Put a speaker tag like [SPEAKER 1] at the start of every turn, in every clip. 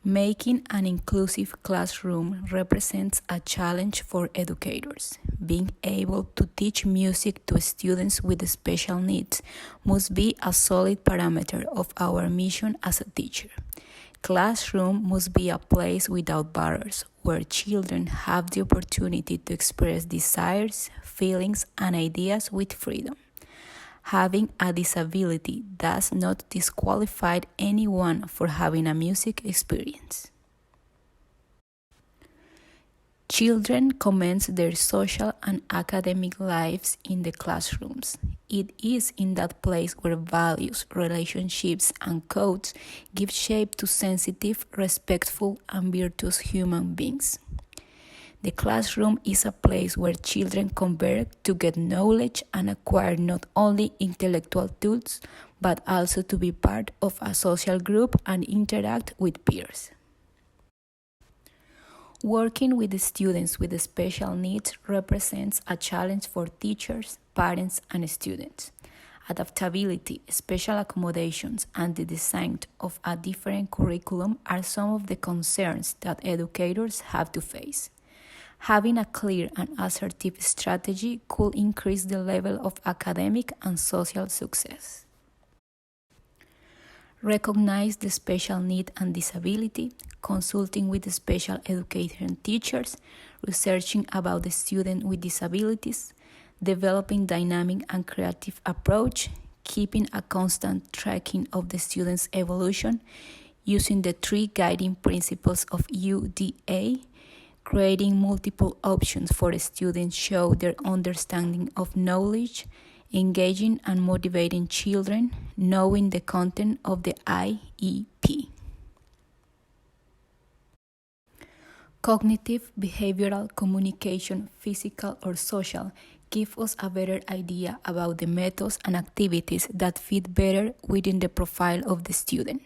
[SPEAKER 1] Making an inclusive classroom represents a challenge for educators. Being able to teach music to students with special needs must be a solid parameter of our mission as a teacher. Classroom must be a place without barriers, where children have the opportunity to express desires, feelings, and ideas with freedom. Having a disability does not disqualify anyone for having a music experience. Children commence their social and academic lives in the classrooms. It is in that place where values, relationships, and codes give shape to sensitive, respectful, and virtuous human beings. The classroom is a place where children converge to get knowledge and acquire not only intellectual tools, but also to be part of a social group and interact with peers. Working with the students with special needs represents a challenge for teachers, parents, and students. Adaptability, special accommodations, and the design of a different curriculum are some of the concerns that educators have to face. Having a clear and assertive strategy could increase the level of academic and social success. Recognize the special need and disability, consulting with the special education teachers, researching about the student with disabilities, developing dynamic and creative approach, keeping a constant tracking of the student's evolution, using the 3 guiding principles of UDA, creating multiple options for students show their understanding of knowledge, engaging and motivating children, knowing the content of the IEP. Cognitive, behavioral, communication, physical, or social give us a better idea about the methods and activities that fit better within the profile of the student.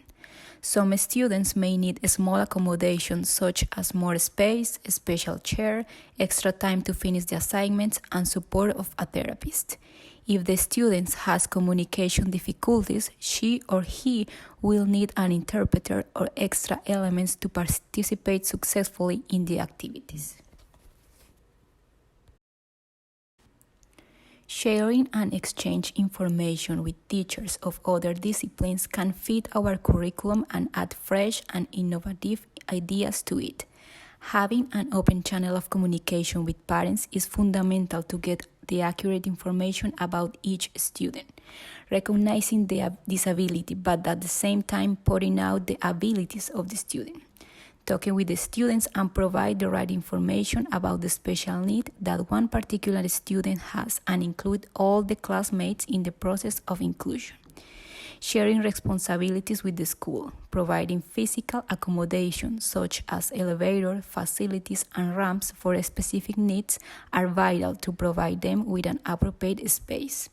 [SPEAKER 1] Some students may need small accommodations such as more space, a special chair, extra time to finish the assignments, and support of a therapist. If the student has communication difficulties, she or he will need an interpreter or extra elements to participate successfully in the activities. Sharing and exchange information with teachers of other disciplines can fit our curriculum and add fresh and innovative ideas to it. Having an open channel of communication with parents is fundamental to get the accurate information about each student, recognizing the disability but at the same time pointing out the abilities of the student. Talking with the students and provide the right information about the special need that one particular student has and include all the classmates in the process of inclusion. Sharing responsibilities with the school, providing physical accommodation such as elevator, facilities, and ramps for specific needs are vital to provide them with an appropriate space.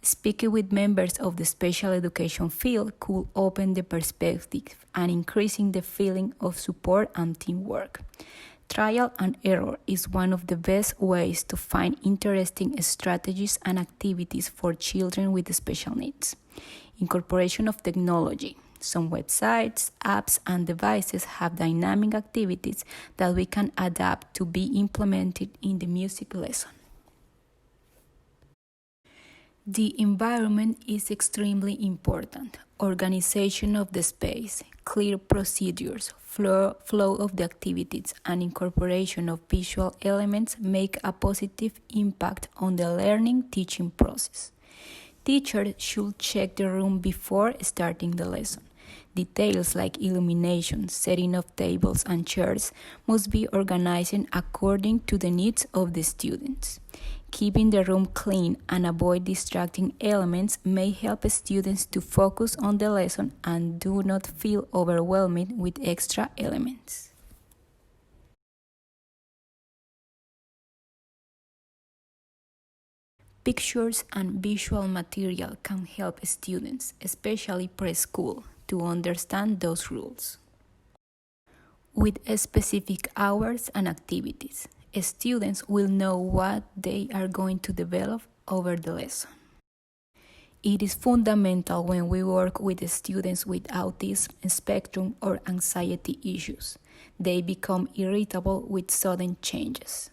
[SPEAKER 1] Speaking with members of the special education field could open the perspective and increasing the feeling of support and teamwork. Trial and error is one of the best ways to find interesting strategies and activities for children with special needs. Incorporation of technology. Some websites, apps, and devices have dynamic activities that we can adapt to be implemented in the music lesson. The environment is extremely important. Organization of the space, clear procedures, flow of the activities, and incorporation of visual elements make a positive impact on the learning-teaching process. Teachers should check the room before starting the lesson. Details like illumination, setting of tables and chairs must be organized according to the needs of the students. Keeping the room clean and avoid distracting elements may help students to focus on the lesson and do not feel overwhelmed with extra elements. Pictures and visual material can help students, especially preschool, to understand those rules. With specific hours and activities, students will know what they are going to develop over the lesson. It is fundamental when we work with students with autism spectrum or anxiety issues. They become irritable with sudden changes.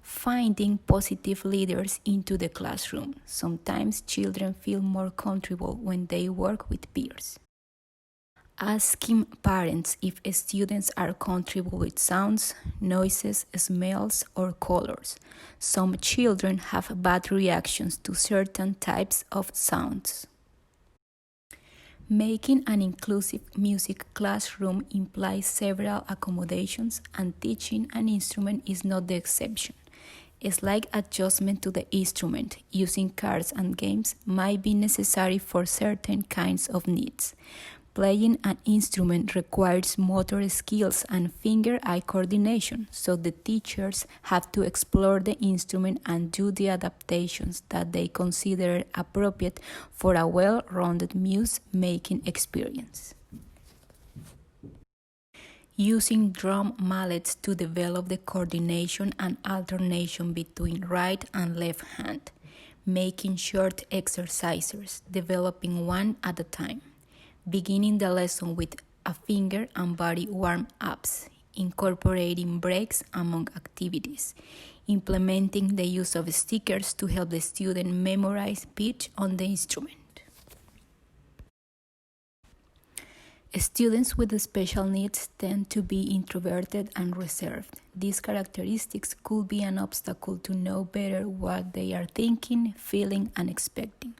[SPEAKER 1] Finding positive leaders into the classroom. Sometimes children feel more comfortable when they work with peers. Asking parents if students are comfortable with sounds, noises, smells, or colors. Some children have bad reactions to certain types of sounds. Making an inclusive music classroom implies several accommodations, and teaching an instrument is not the exception. A slight adjustment to the instrument using cards and games might be necessary for certain kinds of needs. Playing an instrument requires motor skills and finger-eye coordination, so the teachers have to explore the instrument and do the adaptations that they consider appropriate for a well-rounded music-making experience. Using drum mallets to develop the coordination and alternation between right and left hand. Making short exercises, developing one at a time. Beginning the lesson with a finger and body warm-ups, incorporating breaks among activities, implementing the use of stickers to help the student memorize pitch on the instrument. Students with special needs tend to be introverted and reserved. These characteristics could be an obstacle to know better what they are thinking, feeling, and expecting.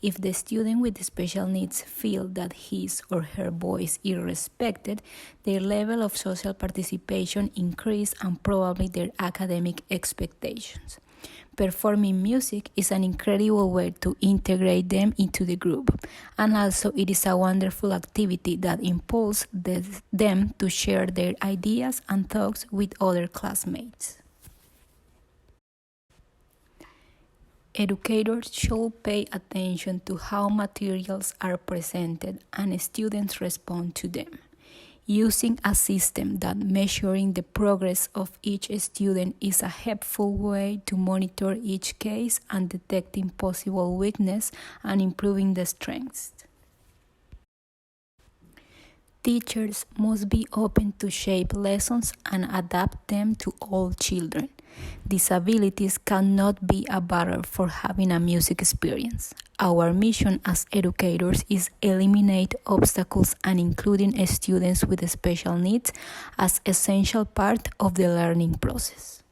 [SPEAKER 1] If the student with special needs feel that his or her voice is respected, their level of social participation increases and probably their academic expectations. Performing music is an incredible way to integrate them into the group, and also it is a wonderful activity that impulses them to share their ideas and thoughts with other classmates. Educators should pay attention to how materials are presented and students respond to them. Using a system that measuring the progress of each student is a helpful way to monitor each case and detecting possible weakness and improving the strengths. Teachers must be open to shape lessons and adapt them to all children. Disabilities cannot be a barrier for having a music experience. Our mission as educators is eliminate obstacles and including students with special needs as essential part of the learning process.